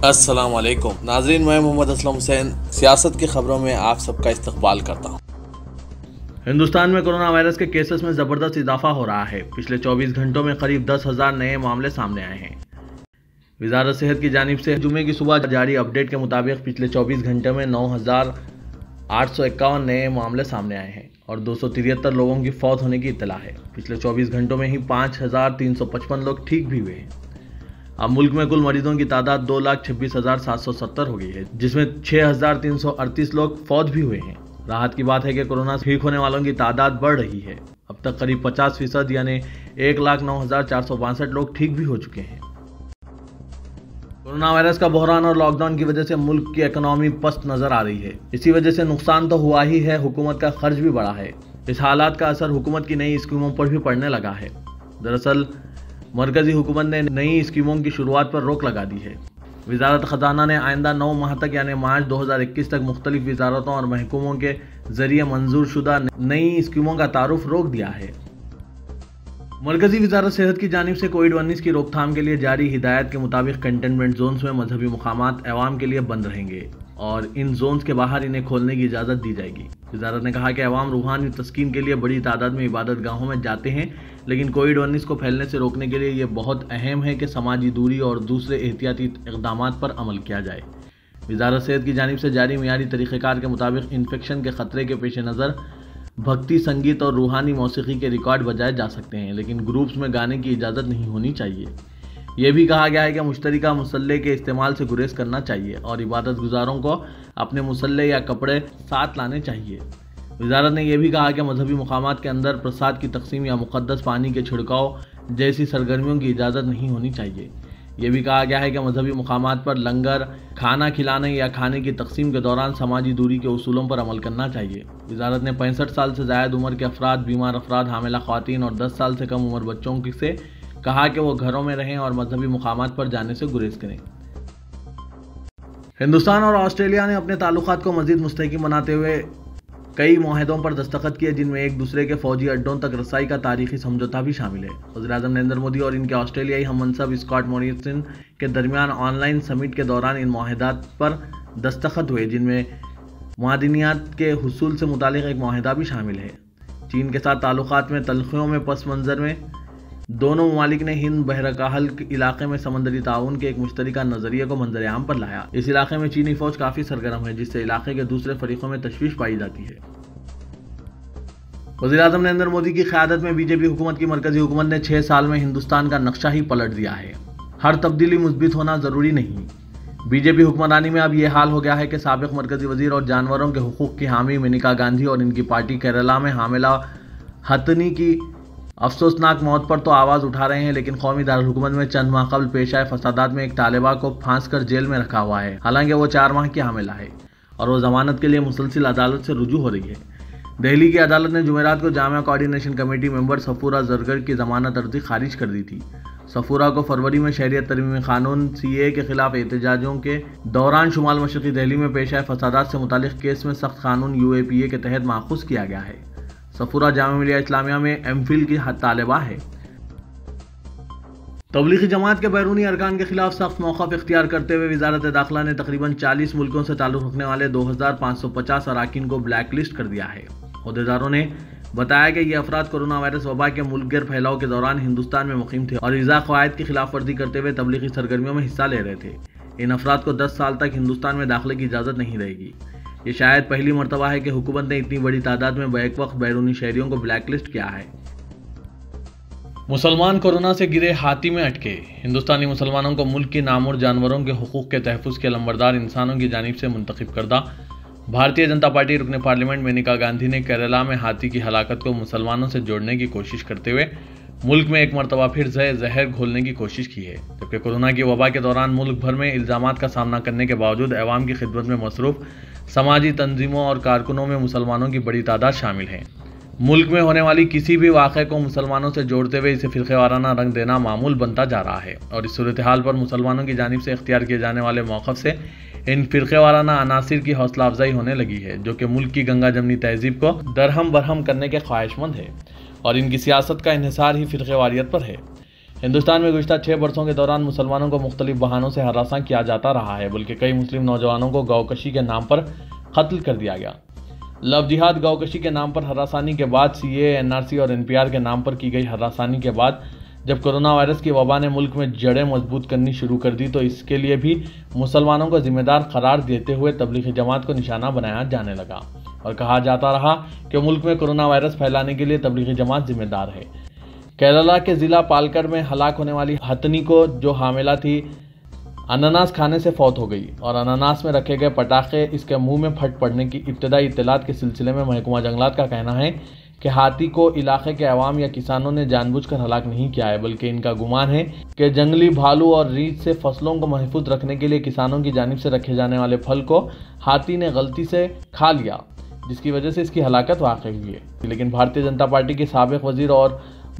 السلام علیکم ناظرین، میں محمد اسلم حسین سیاست کی خبروں میں آپ سب کا استقبال کرتا ہوں۔ ہندوستان میں کورونا وائرس کے کیسز میں زبردست اضافہ ہو رہا ہے۔ پچھلے 24 گھنٹوں میں قریب 10,000 نئے معاملے سامنے آئے ہیں۔ وزارت صحت کی جانب سے جمعے کی صبح جاری اپ ڈیٹ کے مطابق پچھلے 24 گھنٹے میں 9,851 نئے معاملے سامنے آئے ہیں اور 273 لوگوں کی فوت ہونے کی اطلاع ہے۔ پچھلے 24 گھنٹوں میں ہی 5,355 لوگ ٹھیک بھی ہوئے ہیں۔ اب ملک میں کل مریضوں کی تعداد 2,26,770 ہو گئی ہے، جس میں 6,338 لوگ فوت بھی ہوئے ہیں۔ راحت کی بات ہے کہ کورونا سے ٹھیک ہونے والوں کی تعداد بڑھ رہی ہے۔ اب تک قریب 50% یعنی 1,09,462 لوگ ٹھیک بھی ہو چکے ہیں۔ کورونا وائرس کا بحران اور لاک ڈاؤن کی وجہ سے ملک کی اکنامی پست نظر آ رہی ہے۔ اسی وجہ سے نقصان تو ہوا ہی ہے، حکومت کا خرچ بھی بڑھا ہے۔ اس حالات کا اثر حکومت کی نئی اسکیموں پر بھی پڑنے لگا ہے۔ دراصل مرکزی حکومت نے نئی اسکیموں کی شروعات پر روک لگا دی ہے۔ وزارت خزانہ نے آئندہ 9 ماہ تک یعنی مارچ 2021 تک مختلف وزارتوں اور محکموں کے ذریعے منظور شدہ نئی اسکیموں کا تعارف روک دیا ہے۔ مرکزی وزارت صحت کی جانب سے کووڈ-19 کی روک تھام کے لیے جاری ہدایات کے مطابق کنٹینمنٹ زونز میں مذہبی مقامات عوام کے لیے بند رہیں گے اور ان زونز کے باہر انہیں کھولنے کی اجازت دی جائے گی۔ وزارت نے کہا کہ عوام روحانی تسکین کے لیے بڑی تعداد میں عبادت گاہوں میں جاتے ہیں، لیکن کووڈ-19 کو پھیلنے سے روکنے کے لیے یہ بہت اہم ہے کہ سماجی دوری اور دوسرے احتیاطی اقدامات پر عمل کیا جائے۔ وزارت صحت کی جانب سے جاری معیاری طریقہ کار کے مطابق انفیکشن کے خطرے کے پیش نظر بھکتی سنگیت اور روحانی موسیقی کے ریکارڈ بجائے جا سکتے ہیں، لیکن گروپس میں گانے کی اجازت نہیں ہونی چاہیے۔ یہ بھی کہا گیا ہے کہ مشترکہ مصلے کے استعمال سے گریز کرنا چاہیے اور عبادت گزاروں کو اپنے مصلے یا کپڑے ساتھ لانے چاہیے۔ وزارت نے یہ بھی کہا کہ مذہبی مقامات کے اندر پرساد کی تقسیم یا مقدس پانی کے چھڑکاؤ جیسی سرگرمیوں کی اجازت نہیں ہونی چاہیے۔ یہ بھی کہا گیا ہے کہ مذہبی مقامات پر لنگر، کھانا کھلانے یا کھانے کی تقسیم کے دوران سماجی دوری کے اصولوں پر عمل کرنا چاہیے۔ وزارت نے 65 سال سے زائد عمر کے افراد، بیمار افراد، حاملہ خواتین اور 10 سال سے کم عمر بچوں سے کہا کہ وہ گھروں میں رہیں اور مذہبی مقامات پر جانے سے گریز کریں۔ ہندوستان اور آسٹریلیا نے اپنے تعلقات کو مزید مستحکم بناتے ہوئے کئی معاہدوں پر دستخط کیے، جن میں ایک دوسرے کے فوجی اڈوں تک رسائی کا تاریخی سمجھوتہ بھی شامل ہے۔ وزیراعظم نریندر مودی اور ان کے آسٹریلیائی ہم منصب اسکاٹ موریسن کے درمیان آن لائن سمٹ کے دوران ان معاہدات پر دستخط ہوئے، جن میں معدنیات کے حصول سے متعلق ایک معاہدہ بھی شامل ہے۔ چین کے ساتھ تعلقات میں تلخیوں میں پس منظر میں دونوں ممالک نے ہند بحرکاہل علاقے میں سمندری تعاون کے ایک مشترکہ نظریے کو منظر عام پر لایا۔ اس علاقے میں چینی فوج کافی سرگرم ہے، جس سے علاقے کے دوسرے فریقوں میں تشویش پائی جاتی ہے۔ وزیراعظم نریندر مودی کی قیادت میں بی جے پی حکومت کی مرکزی حکومت نے 6 سال میں ہندوستان کا نقشہ ہی پلٹ دیا ہے۔ ہر تبدیلی مثبت ہونا ضروری نہیں۔ بی جے پی حکمرانی میں اب یہ حال ہو گیا ہے کہ سابق مرکزی وزیر اور جانوروں کے حقوق کی حامی منیکا گاندھی اور ان کی پارٹی کیرالہ میں حاملہ ہتھنی کی افسوسناک موت پر تو آواز اٹھا رہے ہیں، لیکن قومی دارالحکومت میں چند ماہ قبل پیش آئے فسادات میں ایک طالبہ کو پھانس کر جیل میں رکھا ہوا ہے، حالانکہ وہ 4 ماہ کی حاملہ ہے اور وہ ضمانت کے لیے مسلسل عدالت سے رجوع ہو رہی ہے۔ دہلی کی عدالت نے جمعرات کو جامعہ کوآرڈینیشن کمیٹی ممبر صفورہ زرگر کی ضمانت عرضی خارج کر دی تھی۔ صفورہ کو فروری میں شہریت ترمیمی قانون CAA کے خلاف احتجاجوں کے دوران شمال مشرقی دہلی میں پیش آئے فسادات سے متعلق کیس میں سخت قانون UAPA کے تحت ماخوذ کیا گیا ہے۔ صفورہ جامعہ ملیہ اسلامیہ میں MPhil کی طالبہ ہے۔ تبلیغی جماعت کے بیرونی ارکان کے خلاف سخت موقف اختیار کرتے ہوئے وزارت داخلہ نے تقریباً 40 ملکوں سے تعلق رکھنے والے 2,550 اراکین کو بلیک لسٹ کر دیا ہے۔ عہدیداروں نے بتایا کہ یہ افراد کورونا وائرس وبا کے ملک گیر پھیلاؤ کے دوران ہندوستان میں مقیم تھے اور ایذا قواعد کی خلاف ورزی کرتے ہوئے تبلیغی سرگرمیوں میں حصہ لے رہے تھے۔ ان افراد کو 10 سال تک ہندوستان میں داخلے کی اجازت نہیں رہے گی۔ یہ شاید پہلی مرتبہ ہے کہ حکومت نے اتنی بڑی تعداد میں بیک وقت بیرونی شہریوں کو بلیک لسٹ کیا ہے۔ مسلمان کورونا سے گرے ہاتھی میں اٹکے، ہندوستانی مسلمانوں کو ملک کی نامور جانوروں کے حقوق کے تحفظ کے علمبردار انسانوں کی جانب سے منتخب کردہ بھارتیہ جنتا پارٹی رکن پارلیمنٹ منیکا گاندھی نے کیرالہ میں ہاتھی کی ہلاکت کو مسلمانوں سے جوڑنے کی کوشش کرتے ہوئے ملک میں ایک مرتبہ پھر زہر گھولنے کی کوشش کی ہے، جبکہ کورونا کی وبا کے دوران ملک بھر میں الزامات کا سامنا کرنے کے باوجود عوام کی خدمت میں مصروف سماجی تنظیموں اور کارکنوں میں مسلمانوں کی بڑی تعداد شامل ہے۔ ملک میں ہونے والی کسی بھی واقعے کو مسلمانوں سے جوڑتے ہوئے اسے فرقے وارانہ رنگ دینا معمول بنتا جا رہا ہے اور اس صورتحال پر مسلمانوں کی جانب سے اختیار کیے جانے والے موقف سے ان فرقے وارانہ عناصر کی حوصلہ افزائی ہونے لگی ہے، جو کہ ملک کی گنگا جمنی تہذیب کو درہم برہم کرنے کے خواہش مند ہے اور ان کی سیاست کا انحصار ہی فرقے واریت پر ہے۔ ہندوستان میں گزشتہ 6 برسوں کے دوران مسلمانوں کو مختلف بہانوں سے ہراساں کیا جاتا رہا ہے، بلکہ کئی مسلم نوجوانوں کو گوکشی کے نام پر قتل کر دیا گیا۔ لو جہاد گوکشی کے نام پر ہراسانی کے بعد CAA، NRC اور NPR کے نام پر کی گئی ہراسانی کے بعد جب کورونا وائرس کی وبا نے ملک میں جڑیں مضبوط کرنی شروع کر دی تو اس کے لیے بھی مسلمانوں کو ذمہ دار قرار دیتے ہوئے تبلیغی جماعت کو نشانہ بنایا جانے لگا اور کہا جاتا رہا کہ ملک میں کورونا وائرس پھیلانے کے لیے تبلیغی جماعت ذمہ دار ہے۔ کیرالہ کے ضلع پالکڑ میں ہلاک ہونے والی ہتنی کو جو حاملہ تھی اناناس کھانے سے فوت ہو گئی اور اناناس میں رکھے گئے پٹاخے اس کے منہ میں پھٹ پڑنے کی ابتدائی اطلاعات کے سلسلے میں محکمہ جنگلات کا کہنا ہے کہ ہاتھی کو علاقے کے عوام یا کسانوں نے جان بوجھ کر ہلاک نہیں کیا ہے، بلکہ ان کا گمان ہے کہ جنگلی بھالو اور ریچھ سے فصلوں کو محفوظ رکھنے کے لیے کسانوں کی جانب سے رکھے جانے والے پھل کو ہاتھی نے غلطی سے کھا لیا، جس کی وجہ سے اس کی ہلاکت واقع ہوئی ہے۔ لیکن بھارتیہ جنتا پارٹی کی سابق وزیر اور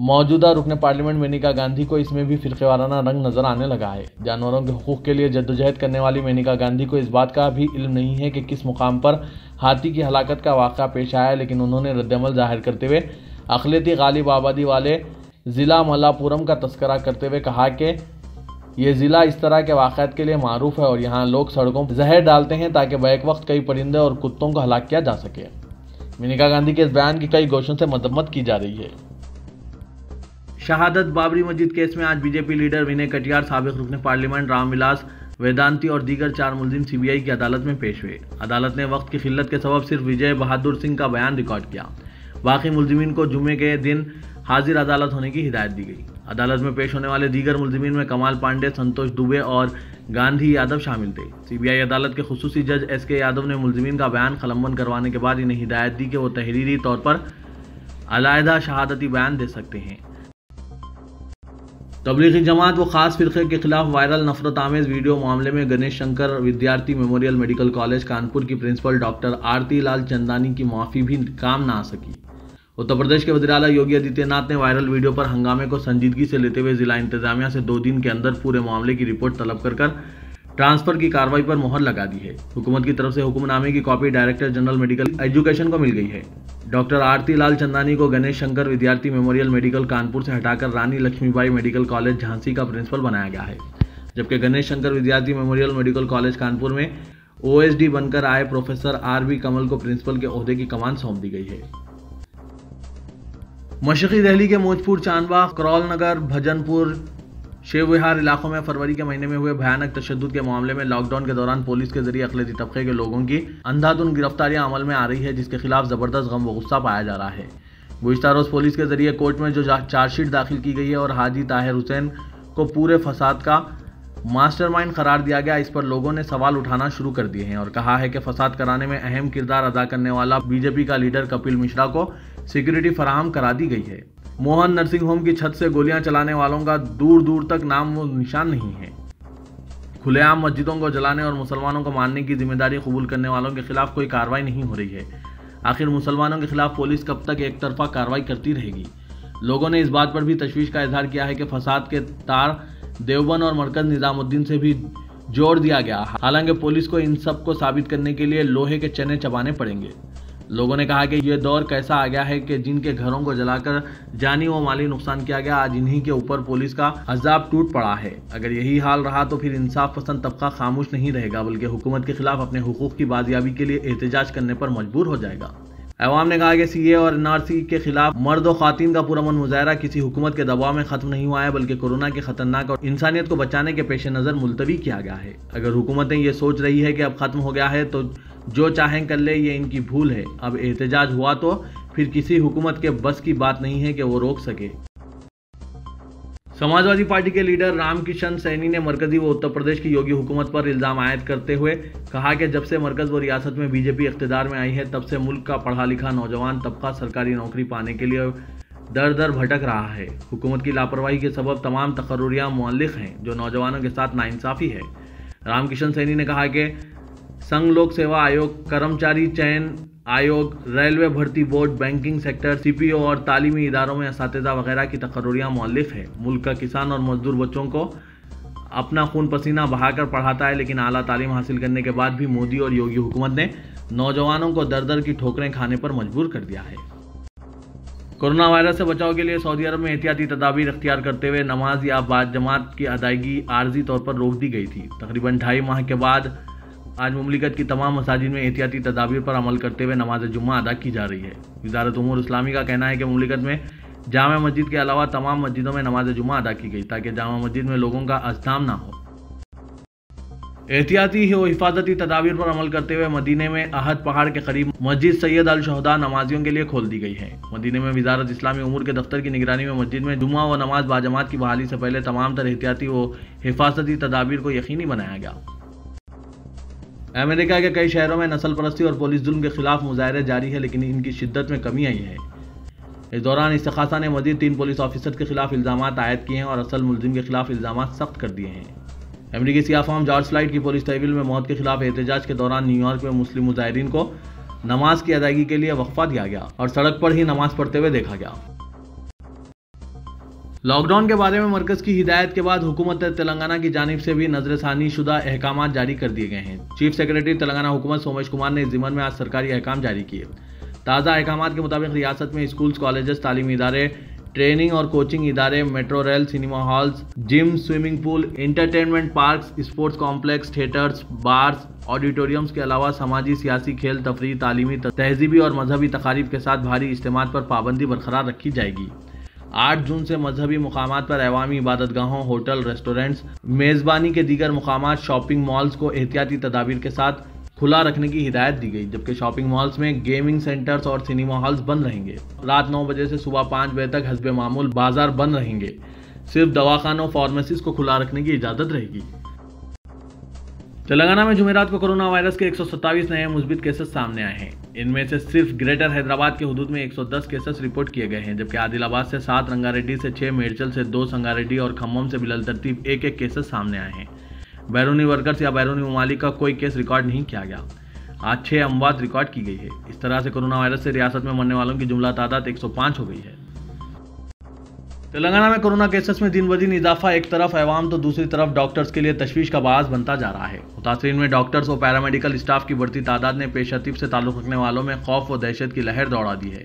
موجودہ رکن پارلیمنٹ مینیکا گاندھی کو اس میں بھی فرقے وارانہ رنگ نظر آنے لگا ہے۔ جانوروں کے حقوق کے لیے جدوجہد کرنے والی مینیکا گاندھی کو اس بات کا بھی علم نہیں ہے کہ کس مقام پر ہاتھی کی ہلاکت کا واقعہ پیش آیا، لیکن انہوں نے رد عمل ظاہر کرتے ہوئے اقلیتی غالب آبادی والے ضلع ملاپورم کا تذکرہ کرتے ہوئے کہا کہ یہ ضلع اس طرح کے واقعات کے لیے معروف ہے اور یہاں لوگ سڑکوں پر زہر ڈالتے ہیں تاکہ بیک وقت کئی پرندے اور کتوں کو ہلاک کیا جا سکے۔ مینیکا گاندھی کے اس بیان کی کئی گوشوں سے مذمت کی جا رہی ہے۔ شہادت بابری مسجد کیس میں آج BJP لیڈر ونے کٹیار، سابق رکن پارلیمنٹ رام ولاس ویدانتی اور دیگر 4 ملزم CBI کی عدالت میں پیش ہوئے۔ عدالت نے وقت کی قلت کے سبب صرف وجے بہادر سنگھ کا بیان ریکارڈ کیا، باقی ملزمین کو جمعے کے دن حاضر عدالت ہونے کی ہدایت دی گئی۔ عدالت میں پیش ہونے والے دیگر ملزمین میں کمال پانڈے، سنتوش دوبے اور گاندھی یادو شامل تھے۔ CBI عدالت کے خصوصی جج SK یادو نے ملزمین کا بیان قلمبند کروانے کے بعد انہیں ہدایت دی کہ وہ تحریری طور پر علیحدہ شہادتی بیان دے سکتے ہیں۔ تبلیغی جماعت و خاص فرقے کے خلاف وائرل نفرت آمیز ویڈیو معاملے میں Ganesh Shankar Vidyarthi memorial medical college Kanpur کی پرنسپل ڈاکٹر آرتی لال چندانی کی معافی بھی کام نہ آ سکی۔ اتر پردیش کے وزیر اعلیٰ یوگی آدتیہ ناتھ نے وائرل ویڈیو پر ہنگامے کو سنجیدگی سے لیتے ہوئے ضلع انتظامیہ سے 2 دن کے اندر پورے معاملے کی رپورٹ طلب کر ٹرانسفر کی کارروائی پر مہر لگا دی ہے۔ حکومت کی طرف سے حکم نامے کی copy director general medical education کو مل گئی ہے۔ ڈاکٹر آرتی لال چندانی کو گنیش شنکر ودیارتی میموریل میڈیکل کانپور سے ہٹا کر رانی لکشمی بائی میڈیکل کالج جھانسی کا پرنسپل بنایا گیا ہے، جبکہ Ganesh Shankar Vidyarthi memorial medical college Kanpur میں OSD بن کر آئے پروفیسر RB کمل کو پرنسپل کے عہدے کی کمان سونپ دی گئی ہے۔ مشرقی دہلی کے موج پور، چاند کرول نگر، بھجن پور، شیو وہار علاقوں میں فروری کے مہینے میں ہوئے بھیانک تشدد کے معاملے میں لاک ڈاؤن کے دوران پولیس کے ذریعے اقلیتی طبقے کے لوگوں کی اندھا دھند گرفتاریاں عمل میں آ رہی ہے، جس کے خلاف زبردست غم و غصہ پایا جا رہا ہے۔ گزشتہ روز پولیس کے ذریعے کورٹ میں جو چارج شیٹ داخل کی گئی ہے اور حاجی طاہر حسین کو پورے فساد کا ماسٹر مائنڈ قرار دیا گیا، اس پر لوگوں نے سوال اٹھانا شروع کر دیے ہیں اور کہا ہے کہ فساد کرانے میں اہم کردار ادا کرنے والا BJP کا لیڈر کپل مشرا کو سیکورٹی فراہم کرا دی گئی ہے۔ موہن نرسنگ ہوم کی چھت سے گولیاں چلانے والوں کا دور دور تک نام و نشان نہیں ہے۔ کھلے عام مسجدوں کو جلانے اور مسلمانوں کو مارنے کی ذمہ داری قبول کرنے والوں کے خلاف کوئی کارروائی نہیں ہو رہی ہے۔ آخر مسلمانوں کے خلاف پولیس کب تک ایک طرفہ کارروائی کرتی رہے گی؟ لوگوں نے اس بات پر بھی تشویش کا اظہار کیا ہے کہ فساد کے تار دیوبند اور مرکز نظام الدین سے بھی جوڑ دیا گیا، حالانکہ پولیس کو ان سب کو ثابت کرنے کے لیے لوہے کے چنے چبانے پڑیں گے۔ لوگوں نے کہا کہ یہ دور کیسا آ گیا ہے کہ جن کے گھروں کو جلا کر جانی و مالی نقصان کیا گیا، آج انہی کے اوپر پولیس کا عذاب ٹوٹ پڑا ہے۔ اگر یہی حال رہا تو پھر انصاف پسند طبقہ خاموش نہیں رہے گا، بلکہ حکومت کے خلاف اپنے حقوق کی بازیابی کے لیے احتجاج کرنے پر مجبور ہو جائے گا۔ عوام نے کہا کہ CAA اور NRC کے خلاف مرد و خواتین کا پرامن مظاہرہ کسی حکومت کے دباؤ میں ختم نہیں ہوا ہے، بلکہ کورونا کے خطرناک اور انسانیت کو بچانے کے پیش نظر ملتوی کیا گیا ہے۔ اگر حکومتیں یہ سوچ رہی ہے کہ اب ختم ہو گیا ہے تو جو چاہیں کر لے، یہ ان کی بھول ہے۔ اب احتجاج ہوا تو پھر کسی حکومت کے بس کی بات نہیں ہے کہ وہ روک سکے۔ سماجوادی پارٹی کے لیڈر رام کشن سینی نے مرکزی و اتر پردیش کی یوگی حکومت پر الزام عائد کرتے ہوئے کہا کہ جب سے مرکز و ریاست میں BJP اقتدار میں آئی ہے، تب سے ملک کا پڑھا لکھا نوجوان طبقہ سرکاری نوکری پانے کے لیے در در بھٹک رہا ہے۔ حکومت کی لاپرواہی کے سبب تمام تقرریاں معلق ہیں، جو نوجوانوں کے ساتھ ناانصافی ہے۔ رام کشن سینی نے کہا کہ سنگھ لوک سیوا آیوگ، کرمچاری چین آیوگ، ریلوے بھرتی بورڈ، بینکنگ سیکٹر، CPO اور تعلیمی اداروں میں اساتذہ وغیرہ کی تقرریاں معلق ہے۔ ملک کا کسان اور مزدور بچوں کو اپنا خون پسینہ بہا کر پڑھاتا ہے، لیکن اعلیٰ تعلیم حاصل کرنے کے بعد بھی مودی اور یوگی حکومت نے نوجوانوں کو در در کی ٹھوکریں کھانے پر مجبور کر دیا ہے۔ کورونا وائرس سے بچاؤ کے لیے سعودی عرب میں احتیاطی تدابیر اختیار کرتے ہوئے نماز یا بعد جماعت کی ادائیگی عارضی طور پر روک دی گئی تھی۔ تقریباً 2.5 ماہ کے بعد آج مملکت کی تمام مساجد میں احتیاطی تدابیر پر عمل کرتے ہوئے نماز جمعہ ادا کی جا رہی ہے۔ وزارت امور اسلامی کا کہنا ہے کہ مملکت میں جامع مسجد کے علاوہ تمام مسجدوں میں نماز جمعہ ادا کی گئی تاکہ جامع مسجد میں لوگوں کا اژدھام نہ ہو۔ احتیاطی و حفاظتی تدابیر پر عمل کرتے ہوئے مدینے میں احد پہاڑ کے قریب مسجد سید الشہداء نمازیوں کے لیے کھول دی گئی ہے۔ مدینے میں وزارت اسلامی امور کے دفتر کی نگرانی میں مسجد میں جمعہ و نماز باجماعت کی بحالی سے پہلے تمام تر احتیاطی و حفاظتی تدابیر کو یقینی بنایا گیا۔ امریکہ کے کئی شہروں میں نسل پرستی اور پولیس ظلم کے خلاف مظاہرے جاری ہے، لیکن ان کی شدت میں کمی آئی ہے۔ اس دوران استغاثہ نے مزید 3 پولیس آفیسر کے خلاف الزامات عائد کیے ہیں اور اصل ملزم کے خلاف الزامات سخت کر دیے ہیں۔ امریکی سیاہ فام جارج فلائیڈ کی پولیس تحویل میں موت کے خلاف احتجاج کے دوران نیو یارک میں مسلم مظاہرین کو نماز کی ادائیگی کے لیے وقفہ دیا گیا اور سڑک پر ہی نماز پڑھتے ہوئے دیکھا گیا۔ لاک ڈاؤن کے بارے میں مرکز کی ہدایت کے بعد حکومت تلنگانہ کی جانب سے بھی نظر ثانی شدہ احکامات جاری کر دیے گئے ہیں۔ چیف سیکریٹری تلنگانہ حکومت سومیش کمار نے اس ضمن میں آج سرکاری احکام جاری کیے۔ تازہ احکامات کے مطابق ریاست میں اسکولز، کالجز، تعلیمی ادارے، ٹریننگ اور کوچنگ ادارے، metro rail, cinema halls, gym, swimming pool, entertainment parks, sports complex, theatres, bars, auditoriums کے علاوہ سماجی، سیاسی، کھیل، تفریح، تعلیمی، تہذیبی اور مذہبی تقاریب کے ساتھ بھاری اجتماعات پر پابندی برقرار رکھی جائے گی۔ 8 جون سے مذہبی مقامات پر عوامی عبادت گاہوں، ہوٹل، ریسٹورنٹس، میزبانی کے دیگر مقامات، شاپنگ مالز کو احتیاطی تدابیر کے ساتھ کھلا رکھنے کی ہدایت دی گئی، جبکہ شاپنگ مالز میں گیمنگ سینٹرز اور سنیما ہالز بند رہیں گے۔ رات 9 بجے سے صبح 5 بجے تک حسب معمول بازار بند رہیں گے۔ صرف دواخانوں، فارمیسیز کو کھلا رکھنے کی اجازت رہے گی۔ تلنگانہ میں جمعرات کو کورونا وائرس کے 127 نئے مثبت کیسز سامنے آئے ہیں۔ ان میں سے صرف گریٹر حیدرآباد کے حدود میں 110 کیسز رپورٹ کیے گئے ہیں، جبکہ عادل آباد سے 7، رنگا ریڈی سے 6، میڈچل سے 2، سنگا ریڈی اور کھمم سے بالترتیب 1 کیسز سامنے آئے ہیں۔ بیرونی ورکرز یا بیرونی ممالک کا کوئی کیس ریکارڈ نہیں کیا گیا۔ آج 6 اموات ریکارڈ کی گئی ہے۔ اس طرح سے کورونا وائرس سے ریاست میں مرنے والوں کی جملہ تعداد 105 ہو گئی ہے۔ تلنگانہ میں کورونا کیسز میں دن بدن اضافہ، ایک طرف عوام تو دوسری طرف ڈاکٹرز کے لیے تشویش کا باعث بنتا جا رہا ہے۔ متاثرین میں ڈاکٹرز اور پیرامیڈیکل اسٹاف کی بڑھتی تعداد نے پیش رفت سے تعلق رکھنے والوں میں خوف و دہشت کی لہر دوڑا دی ہے۔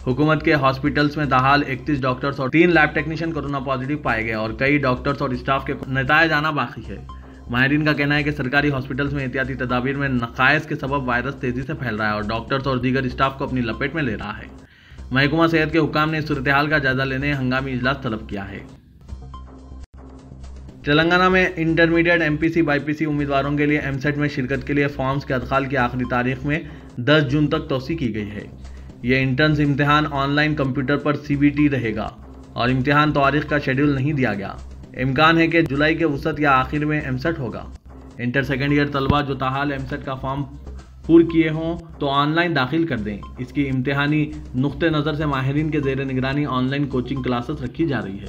حکومت کے ہاسپٹلز میں تاحال 31 ڈاکٹرز اور 3 لیب ٹیکنیشین کورونا پازیٹیو پائے گئے اور کئی ڈاکٹرز اور اسٹاف کے نتائج آنا باقی ہے۔ ماہرین کا کہنا ہے کہ سرکاری ہاسپٹلز میں احتیاطی تدابیر میں نقائص کے سبب وائرس تیزی سے پھیل رہا ہے اور ڈاکٹرز اور دیگر اسٹاف کو اپنی لپیٹ میں لے رہا ہے۔ محکمہ صحت کے حکام نے اس صورتحال کا جائزہ لینے ہنگامی اجلاس طلب کیا ہے۔ تلنگانہ میں انٹرمیڈیٹ MPC BIPC امیدواروں کے لیے MCET میں شرکت کے لیے فارمز کے ادخال کی آخری تاریخ میں 10 جون تک توسیع کی گئی ہے۔ یہ انٹرنز امتحان on line computer per CBT رہے گا اور امتحان تاریخ کا شیڈول نہیں دیا گیا۔ امکان ہے کہ جولائی کے وسط یا آخر میں MCET ہوگا۔ انٹر سیکنڈ ایئر طلبہ جو تاحال MCET کا فارم پور کیے ہوں تو آن لائن داخل کر دیں۔ اس کی امتحانی نقطہ نظر سے ماہرین کے زیر نگرانی آن لائن کوچنگ کلاسز رکھی جا رہی ہے۔